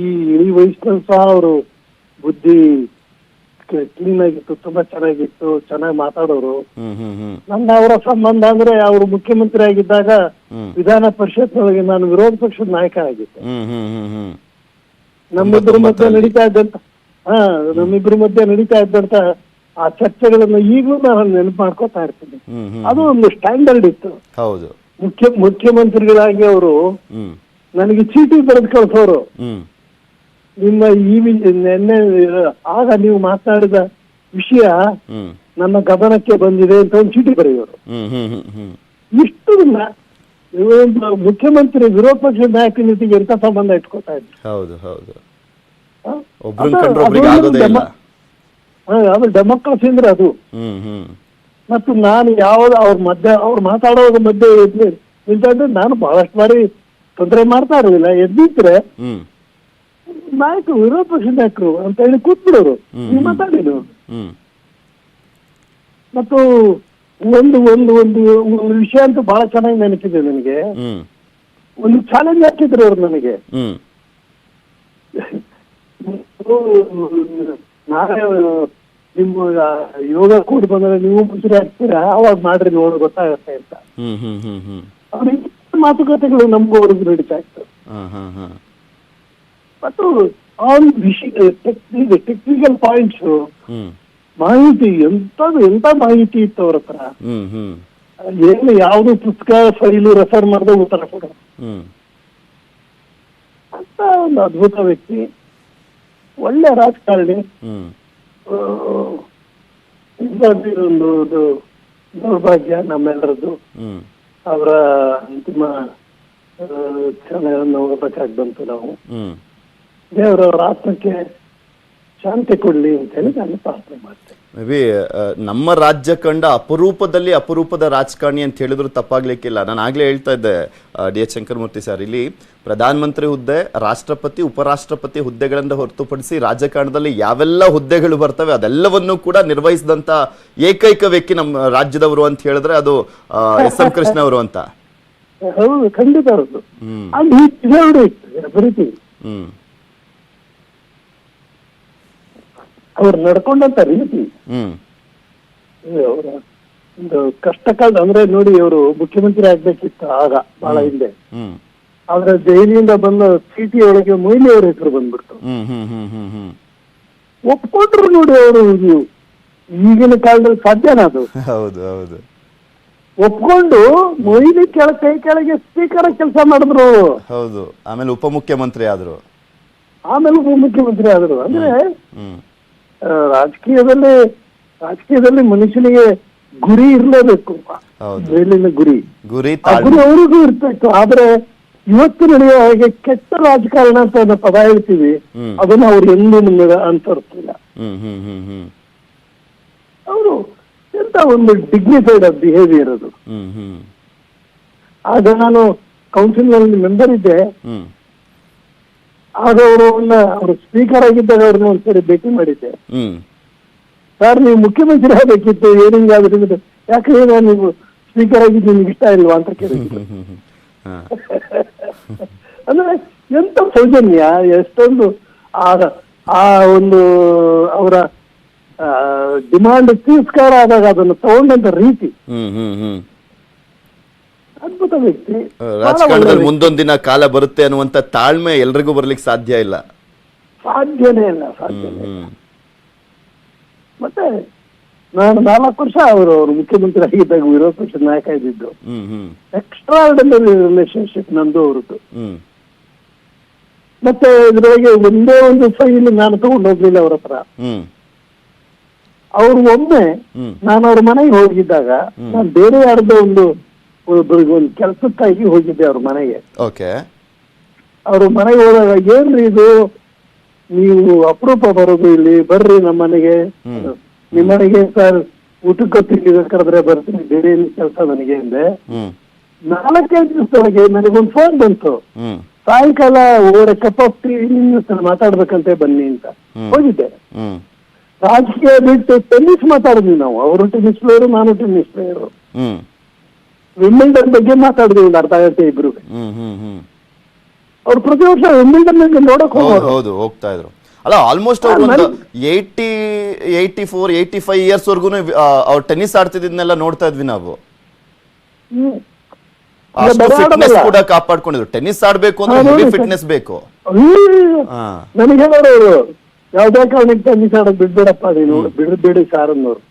ಈ ಇಳಿ ವಯಸ್ಸಿನಲ್ಲಿ ಸಹ ಅವರು ಬುದ್ಧಿ ಕ್ಲೀನ್ ಆಗಿತ್ತು, ತುಂಬಾ ಚೆನ್ನಾಗಿತ್ತು, ಚೆನ್ನಾಗಿ ಮಾತಾಡೋರು. ನನ್ನ ಅವರ ಸಂಬಂಧ ಅಂದ್ರೆ ಅವರು ಮುಖ್ಯಮಂತ್ರಿ ಆಗಿದ್ದಾಗ ವಿಧಾನ ಪರಿಷತ್ನೊಳಗೆ ನಾನು ವಿರೋಧ ಪಕ್ಷದ ನಾಯಕ ಆಗಿದ್ದೆ. ನಮ್ಮಿಬ್ಬರ ಮಧ್ಯೆ ನಡೀತಾ ಇದ್ದಂತ ಆ ಚರ್ಚೆಗಳನ್ನು ಈಗಲೂ ನಾನು ನೆನಪು ಮಾಡ್ಕೋತಾ ಇರ್ತೀನಿ. ಅದು ಒಂದು ಸ್ಟ್ಯಾಂಡರ್ಡ್ ಇತ್ತು. ಮುಖ್ಯಮಂತ್ರಿಗಳಾಗಿ ಅವರು ನನಗೆ ಚೀಟಿ ಬರೆದು ಕಳ್ಸೋರು. ನಿಮ್ಮ ನಿನ್ನೆ ಆಗ ನೀವು ಮಾತನಾಡಿದ ವಿಷಯ ನನ್ನ ಗಮನಕ್ಕೆ ಬಂದಿದೆ ಅಂತ ಒಂದು ಚೀಟಿ ಬರೆಯೋರು. ಇಷ್ಟು ಮುಖ್ಯಮಂತ್ರಿ ವಿರೋಧ ಪಕ್ಷದ ನಾಯಕನ ಜೊತೆಗೆ ಎಂತ ಸಂಬಂಧ ಇಟ್ಕೋತಾ ಇದ್ರು. ಅದು ಡೆಮೋಕ್ರಸಿ ಅಂದ್ರೆ ಅದು. ಮತ್ತು ನಾನು ಯಾವ್ದು ಅವ್ರ ಮಾತಾಡೋದ್ರ ಮಧ್ಯೆ ನಿಂತಂದ್ರೆ ನಾನು ಬಹಳಷ್ಟು ಬಾರಿ ತೊಂದರೆ ಮಾಡ್ತಾ ಇರಲಿಲ್ಲ. ಎದ್ದಿದ್ರೆ ನಾಯಕರು, ವಿರೋಧ ಪಕ್ಷದ ನಾಯಕರು ಅಂತ ಹೇಳಿ ಕೂತ್ಬಿಡೋರು. ನೀವು ಮಾತಾಡಿದ್ರು. ಮತ್ತು ಒಂದು ಒಂದು ಒಂದು ಒಂದು ವಿಷಯ ಅಂತೂ ಬಹಳ ಚೆನ್ನಾಗಿ ನೆನಪಿದೆ ನನಗೆ. ಒಂದು ಚಾಲೆಂಜ್ ಹಾಕಿದ್ರು ಅವ್ರು ನನಗೆ. ನಾಳೆ ನಿಮ್ಮ ಯೋಗ ಕೂಡ ಬಂದ್ರೆ ನೀವು ಮಂತ್ರಿ ಆಗ್ತೀರಾ, ಅವಾಗ ಮಾಡ್ರಿ ನೋಡ್ ಗೊತ್ತಾಗತ್ತೆ ಅಂತ. ಅವ್ರ ಮಾತುಕತೆಗಳು ನಮಗೂ ಅವ್ರಿಗೆ ನಡೀತಾ ಇತ್ತು. ಮತ್ತು ಆನ್ ವಿಷಯ ಟೆಕ್ನಿಕಲ್ ಪಾಯಿಂಟ್ಸ್, ಮಾಹಿತಿ ಎಂತ ಮಾಹಿತಿ ಇತ್ತು ಅವ್ರ ಹತ್ರ. ಏನು ಯಾವ್ದು ಪುಸ್ತಕ ಫೈಲು ರೆಫರ್ ಮಾಡದೆ ಉತ್ತರ ಕೊಡ ಅಂತ ಒಂದು ಅದ್ಭುತ ವ್ಯಕ್ತಿ, ಒಳ್ಳೆ ರಾಜಕಾರಣಿ. ಒಂದು ದೌರ್ಭಾಗ್ಯ ನಮ್ಮೆಲ್ಲರದ್ದು. ಅವರ ಅಂತಿಮ ಕ್ಷಣಗಳನ್ನು ಓದಬೇಕಾಗಿ ಬಂತು ನಾವು. ದೇವರವರ ಆತ್ಮಕ್ಕೆ ಶಾಂತಿ ಕೊಡ್ಲಿ ಅಂತ ಹೇಳಿ ನಾನು ಪ್ರಾರ್ಥನೆ ಮಾಡ್ತೇನೆ. ಮೇ ಬಿ ನಮ್ಮ ರಾಜ್ಯ ಕಂಡ ಅಪರೂಪದ ರಾಜಕಾರಣಿ ಅಂತ ಹೇಳಿದ್ರು ತಪ್ಪಾಗ್ಲಿಕ್ಕಿಲ್ಲ. ನಾನು ಆಗ್ಲೇ ಹೇಳ್ತಾ ಇದ್ದೆ ಡಿ.ಎಚ್. ಶಂಕರಮೂರ್ತಿ ಸರ್, ಇಲ್ಲಿ ಪ್ರಧಾನಮಂತ್ರಿ ಹುದ್ದೆ, ರಾಷ್ಟ್ರಪತಿ, ಉಪರಾಷ್ಟ್ರಪತಿ ಹುದ್ದೆಗಳಿಂದ ಹೊರತುಪಡಿಸಿ ರಾಜಕಾರಣದಲ್ಲಿ ಯಾವೆಲ್ಲ ಹುದ್ದೆಗಳು ಬರ್ತವೆ ಅದೆಲ್ಲವನ್ನೂ ಕೂಡ ನಿರ್ವಹಿಸಿದಂತ ಏಕೈಕ ವ್ಯಕ್ತಿ ನಮ್ಮ ರಾಜ್ಯದವರು ಅಂತ ಹೇಳಿದ್ರೆ ಅದು ಎಸ್.ಎಂ. ಕೃಷ್ಣ ಅವರು ಅಂತ. ಹೌದು, ಖಂಡಿತ ಹೌದು. ಅವ್ರು ನಡ್ಕೊಂಡಂತ ರೀತಿ, ಅವರ ಒಂದು ಕಷ್ಟ ಕಾಲ ಅಂದ್ರೆ ನೋಡಿ, ಅವರು ಮುಖ್ಯಮಂತ್ರಿ ಆಗ್ಬೇಕಿತ್ತು ಆಗ ಬಹಳ ಹಿಂದೆ. ಆದ್ರೆ ದೆಹಲಿಯಿಂದ ಬಂದ ಸಿಟಿ ಒಳಗೆ ಮೊಯ್ಲಿ ಅವ್ರ ಹೆಸರು ಬಂದ್ಬಿಡ್ತು. ಒಪ್ಕೊಂಡ್ರು ನೋಡಿ ಅವರು. ಈಗಿನ ಕಾಲದಲ್ಲಿ ಸಾಧ್ಯನಾ ಅದು? ಹೌದು ಹೌದು. ಒಪ್ಕೊಂಡು ಮೊಯ್ಲಿ ಕೈ ಕೆಳಗೆ ಸ್ಪೀಕರ್ ಕೆಲಸ ಮಾಡಿದ್ರು. ಹೌದು. ಆಮೇಲೆ ಉಪಮುಖ್ಯಮಂತ್ರಿ ಆದ್ರು. ಅಂದ್ರೆ ರಾಜಕೀಯದಲ್ಲಿ ಮನುಷ್ಯನಿಗೆ ಗುರಿ ಇರ್ಲೇಬೇಕು. ಮೇಲಿನ ಗುರಿ ಅವ್ರಿಗೂ ಇರ್ಬೇಕು. ಆದ್ರೆ ಇವತ್ತು ನಡೆಯುವ ಹಾಗೆ ಕೆಟ್ಟ ರಾಜಕಾರಣ ಅಂತ ಪದ ಹೇಳ್ತೀವಿ, ಅದನ್ನ ಅವ್ರು ಎಂದೂ ನಮಗೆ ಅನುಸರಿಸಿಲ್ಲ. ಅವರು ಎಂತ ಒಂದು ಡಿಗ್ನಿಫೈಡ್ ಬಿಹೇವಿಯರ್ ಅದು. ಆಗ ನಾನು ಕೌನ್ಸಿಲ್ ನಲ್ಲಿ ಮೆಂಬರ್ ಇದ್ದೆ. ಆಗ ಅವರು ಸ್ಪೀಕರ್ ಆಗಿದ್ದಾಗ ಅವ್ರನ್ನ ಒಂದ್ಸರಿ ಭೇಟಿ ಮಾಡಿದ್ದೆ. ಸರ್, ನೀವು ಮುಖ್ಯಮಂತ್ರಿ ಆಗಬೇಕಿತ್ತು, ಏನಿಂಗಾದ್ರೆ ಯಾಕೆ ನೀವು ಸ್ಪೀಕರ್ ಆಗಿದ್ದು ನಿಮ್ಗೆ ಇಷ್ಟ ಇಲ್ವಾ ಅಂತ ಕೇಳಿದ್ರು. ಅಂದ್ರೆ ಎಂತ ಸೌಜನ್ಯ, ಎಷ್ಟೊಂದು ಆ ಒಂದು ಅವರ ಡಿಮಾಂಡ್ ತಿರಸ್ಕಾರ ಆದಾಗ ಅದನ್ನು ತಗೊಂಡಂತ ರೀತಿ, ಅದ್ಭುತ ವ್ಯಕ್ತಿ. ರಾಜಕಾರಣದಲ್ಲಿ ಮುಂದೊಂದಿನ ಕಾಲ ಬರುತ್ತೆ ಅನ್ನುವಂತ ತಾಳ್ಮೆ ಎಲ್ರಿಗೂ ಬರ್ಲಿಕ್ಕೆ ಸಾಧ್ಯನೇ ಇಲ್ಲ. ಮತ್ತೆ ನಾನು 4 ವರ್ಷ ಅವರು ಮುಖ್ಯಮಂತ್ರಿ ಆಗಿದ್ದಾಗ ವಿರೋಧ ಪಕ್ಷದ ನಾಯಕ ಇದ್ದಿದ್ದು. ಎಕ್ಸ್ಟ್ರಾ ಆರ್ಡಿನರಿ ರಿಲೇಶನ್ಶಿಪ್ ನಂದು ಅವ್ರದ್ದು. ಮತ್ತೆ ಇದ್ರೊಳಗೆ ಒಂದೇ ಒಂದು ಫೈಲ್ ನಾನು ತಗೊಂಡು ಹೋಗ್ಲಿಲ್ಲ ಅವ್ರ ಹತ್ರ. ಅವ್ರು ಒಮ್ಮೆ ನಾನು ಅವ್ರ ಮನೆಗೆ ಹೋಗಿದ್ದಾಗ, ನಾನು ಬೇರೆ ಯಾರ್ದೋ ಒಂದು ಕೆಲಸಕ್ಕಾಗಿ ಹೋಗಿದ್ದೆ ಅವ್ರ ಮನೆಗೆ. ಅವ್ರ ಮನೆಗೆ ಹೋದಾಗ, ಏನ್ರಿ ಇದು ನೀವು ಅಪರೂಪ ಬರೋದು ಇಲ್ಲಿ, ಬರ್ರಿ ನಮ್ಮ ಮನೆಗೆ, ನಿಮ್ಮ ಮನೆಗೆ ಸರ್ ಊಟಕ್ಕೆ ತಿಂಡಿಗೆ ಕರೆದ್ರೆ ಬರ್ತೀನಿ, ಬೇರೆ ಏನು ಕೆಲಸ ನನಗೆ ಅಂದೆ. 4 ದಿವಸದೊಳಗೆ ನನಗೊಂದು ಫೋನ್ ಬಂತು, ಸಾಯಂಕಾಲ ಓವರ್ ಕಪ್ ಆಫ್ ಟೀ ಮಾತಾಡ್ಬೇಕಂತೆ ಬನ್ನಿ ಅಂತ. ಹೋಗಿದ್ದೆ. ರಾಜಕೀಯ ಬಿಟ್ಟು ಟೆನ್ನಿಸ್ ಮಾತಾಡಿದ್ವಿ ನಾವು. ಅವರು ಟೆನ್ನಿಸ್ ಪ್ಲೇಯರು, ನಾನು ಟೆನ್ನಿಸ್ ಪ್ಲೇಯರು. ವಿಂಬಲ್ಡನ್ ಬಗ್ಗೆ ಮಾತಾಡಿದ್ವಿ ಒಂದು ಅರ್ಧ ಗಂಟೆ ಇಬ್ರು. ಅವ್ರು ಪ್ರತಿ ವರ್ಷ ವಿಂಬಲ್ಡನ್ ನೋಡಕ್ ಹೋಗ್ತಾ ಇದ್ರು. ಅಲ್ಲ, ಆಲ್ಮೋಸ್ಟ್ ಅವ್ರು 84-85 ಇಯರ್ಸ್ ವರ್ಗು ಅವ್ರು ಟೆನ್ನಿಸ್ ಆಡ್ತಿದ್ದನ್ನೆಲ್ಲ ನೋಡ್ತಾ ಇದ್ವಿ ನಾವು. ಫಿಟ್ನೆಸ್ ಕೂಡ ಕಾಪಾಡ್ಕೊಂಡಿದ್ರು. ಟೆನ್ನಿಸ್ ಆಡ್ಬೇಕು ಅಂದ್ರೆ ಫಿಟ್ನೆಸ್ ಬೇಕು. ನನಗೆ ಹೇಳೋರು, ಯಾವ್ದೇ ಕಾರಣಕ್ಕೆ ಟೆನ್ನಿಸ್ ಆಡೋದು ಬಿಡ್ಬೇಡಪ್ಪ, ನೀನು ಬಿಡಬೇಡಿ ಸಾರ್ ಅನ್ನೋರು.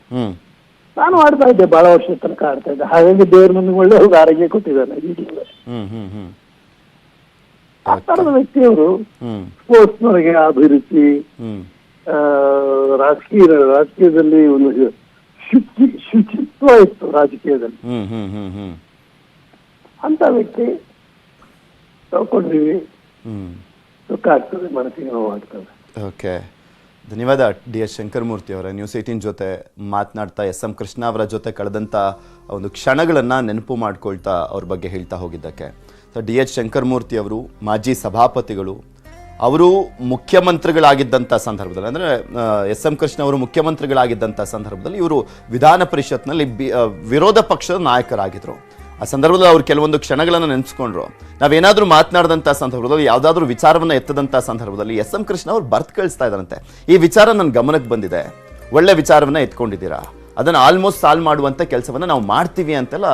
ನಾನು ಆಡ್ತಾ ಇದ್ದೆ, ಬಹಳ ವರ್ಷ ತನಕ ಆಡ್ತಾ ಇದ್ದೆ. ಹಾಗಾಗಿ ದೇವ್ರ ನನ್ಗೆ ಒಳ್ಳೆ ಆರೋಗ್ಯ ಕೊಟ್ಟಿದ್ದಾನೆ. ಆ ತರದ ವ್ಯಕ್ತಿಯವರು ಸ್ಪೋರ್ಟ್ಸ್ನವರಿಗೆ ಅಭಿರುಚಿ, ರಾಜಕೀಯದಲ್ಲಿ ಒಂದು ಶುಚಿತ್ವ ಇತ್ತು ರಾಜಕೀಯದಲ್ಲಿ. ಅಂತ ವ್ಯಕ್ತಿ ತಗೊಂಡಿವಿ, ದುಃಖ ಆಗ್ತದೆ, ಮನಸ್ಸಿಗೆ ನೋವಾಗ್ತದೆ. ಓಕೆ, ಧನ್ಯವಾದ ಡಿ.ಎಚ್. ಶಂಕರಮೂರ್ತಿ ಅವರ ನ್ಯೂಸ್ 18 ಜೊತೆ ಮಾತನಾಡ್ತಾ ಎಸ್.ಎಂ. ಕೃಷ್ಣ ಅವರ ಜೊತೆ ಕಳೆದಂಥ ಒಂದು ಕ್ಷಣಗಳನ್ನು ನೆನಪು ಮಾಡ್ಕೊಳ್ತಾ ಅವ್ರ ಬಗ್ಗೆ ಹೇಳ್ತಾ ಹೋಗಿದ್ದಕ್ಕೆ. ಡಿ.ಎಚ್. ಶಂಕರಮೂರ್ತಿ ಅವರು ಮಾಜಿ ಸಭಾಪತಿಗಳು, ಅವರು ಮುಖ್ಯಮಂತ್ರಿಗಳಾಗಿದ್ದಂಥ ಸಂದರ್ಭದಲ್ಲಿ ಅಂದರೆ ಎಸ್ ಎಂ ಕೃಷ್ಣ ಅವರು ಮುಖ್ಯಮಂತ್ರಿಗಳಾಗಿದ್ದಂಥ ಸಂದರ್ಭದಲ್ಲಿ ಇವರು ವಿಧಾನ ಪರಿಷತ್ನಲ್ಲಿ ವಿರೋಧ ಪಕ್ಷದ ನಾಯಕರಾಗಿದ್ದರು. ಆ ಸಂದರ್ಭದಲ್ಲಿ ಅವ್ರು ಕೆಲವೊಂದು ಕ್ಷಣಗಳನ್ನು ನೆನೆಸ್ಕೊಂಡ್ರು. ನಾವೇನಾದರೂ ಮಾತನಾಡಿದಂಥ ಸಂದರ್ಭದಲ್ಲಿ ಯಾವುದಾದ್ರೂ ವಿಚಾರವನ್ನು ಎತ್ತದಂಥ ಸಂದರ್ಭದಲ್ಲಿ ಎಸ್ ಎಂ ಕೃಷ್ಣ ಅವ್ರು ಬರ್ತ್ ಕಳಿಸ್ತಾ ಇದ್ದಾರಂತೆ, ಈ ವಿಚಾರ ನನ್ನ ಗಮನಕ್ಕೆ ಬಂದಿದೆ, ಒಳ್ಳೆ ವಿಚಾರವನ್ನ ಎತ್ಕೊಂಡಿದ್ದೀರಾ, ಅದನ್ನು ಆಲ್ಮೋಸ್ಟ್ ಸಾಲ್ವ್ ಮಾಡುವಂಥ ಕೆಲಸವನ್ನು ನಾವು ಮಾಡ್ತೀವಿ ಅಂತೆಲ್ಲ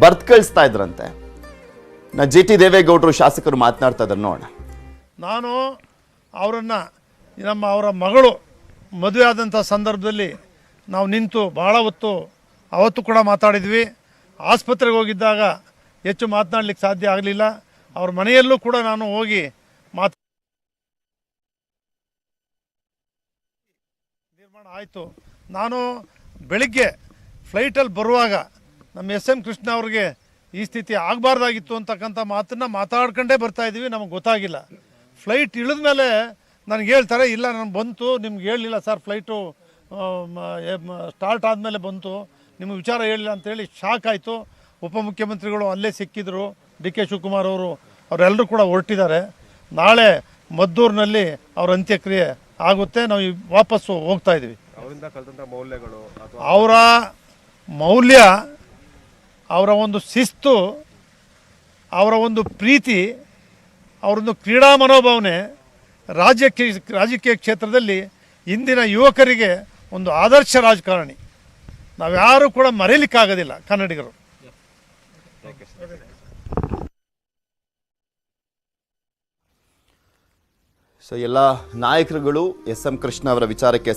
ಬರ್ತ್ ಕಳಿಸ್ತಾ ಇದ್ರಂತೆ. ಜಿ ಟಿ ದೇವೇಗೌಡರು ಶಾಸಕರು ಮಾತನಾಡ್ತಾ ಇದ್ದಾರೆ ನೋಡ. ನಾನು ಅವರನ್ನು ಅವರ ಮಗಳು ಮದುವೆ ಆದಂಥ ಸಂದರ್ಭದಲ್ಲಿ ನಾವು ನಿಂತು ಭಾಳ ಹೊತ್ತು ಅವತ್ತು ಕೂಡ ಮಾತಾಡಿದ್ವಿ. ಆಸ್ಪತ್ರೆಗೆ ಹೋಗಿದ್ದಾಗ ಹೆಚ್ಚು ಮಾತನಾಡಲಿಕ್ಕೆ ಸಾಧ್ಯ ಆಗಲಿಲ್ಲ. ಅವ್ರ ಮನೆಯಲ್ಲೂ ಕೂಡ ನಾನು ಹೋಗಿ ನಿರ್ಮಾಣ ಆಯಿತು. ನಾನು ಬೆಳಿಗ್ಗೆ ಫ್ಲೈಟಲ್ಲಿ ಬರುವಾಗ ನಮ್ಮ ಎಸ್ ಎಂ ಕೃಷ್ಣ ಅವ್ರಿಗೆ ಈ ಸ್ಥಿತಿ ಆಗಬಾರ್ದಾಗಿತ್ತು ಅಂತಕ್ಕಂಥ ಮಾತನ್ನು ಮಾತಾಡ್ಕೊಂಡೇ ಬರ್ತಾಯಿದ್ದೀವಿ. ನಮಗೆ ಗೊತ್ತಾಗಿಲ್ಲ. ಫ್ಲೈಟ್ ಇಳಿದ ಮೇಲೆ ನನಗೆ ಹೇಳ್ತಾರೆ, ಇಲ್ಲ ನಾನು ಬಂತು, ನಿಮ್ಗೆ ಹೇಳಲಿಲ್ಲ ಸರ್, ಫ್ಲೈಟು ಸ್ಟಾರ್ಟ್ ಆದಮೇಲೆ ಬಂತು, ನಿಮಗೆ ವಿಚಾರ ಹೇಳಿಲ್ಲ ಅಂತೇಳಿ ಶಾಕ್ ಆಯಿತು. ಉಪಮುಖ್ಯಮಂತ್ರಿಗಳು ಅಲ್ಲೇ ಸಿಕ್ಕಿದ್ರು, ಡಿ ಕೆ ಶಿವಕುಮಾರ್ ಅವರೆಲ್ಲರೂ ಕೂಡ ಹೊರಟಿದ್ದಾರೆ. ನಾಳೆ ಮದ್ದೂರಿನಲ್ಲಿ ಅವ್ರ ಅಂತ್ಯಕ್ರಿಯೆ ಆಗುತ್ತೆ. ನಾವು ವಾಪಸ್ಸು ಹೋಗ್ತಾ ಇದ್ದೀವಿ. ಅವರ ಮೌಲ್ಯ, ಅವರ ಒಂದು ಶಿಸ್ತು, ಅವರ ಒಂದು ಪ್ರೀತಿ, ಅವರೊಂದು ಕ್ರೀಡಾ ಮನೋಭಾವನೆ ರಾಜಕೀಯ ಕ್ಷೇತ್ರದಲ್ಲಿ ಇಂದಿನ ಯುವಕರಿಗೆ ಒಂದು ಆದರ್ಶ ರಾಜಕಾರಣಿ. ನಾವ್ಯಾರೂ ಕೂಡ ಮರೆಯಲಿಕ್ಕಾಗೋದಿಲ್ಲ ಕನ್ನಡಿಗರು. ಸೊ ಎಲ್ಲ ನಾಯಕರುಗಳು ಎಸ್ ಎಂ ಕೃಷ್ಣ ಅವರ ವಿಚಾರಕ್ಕೆ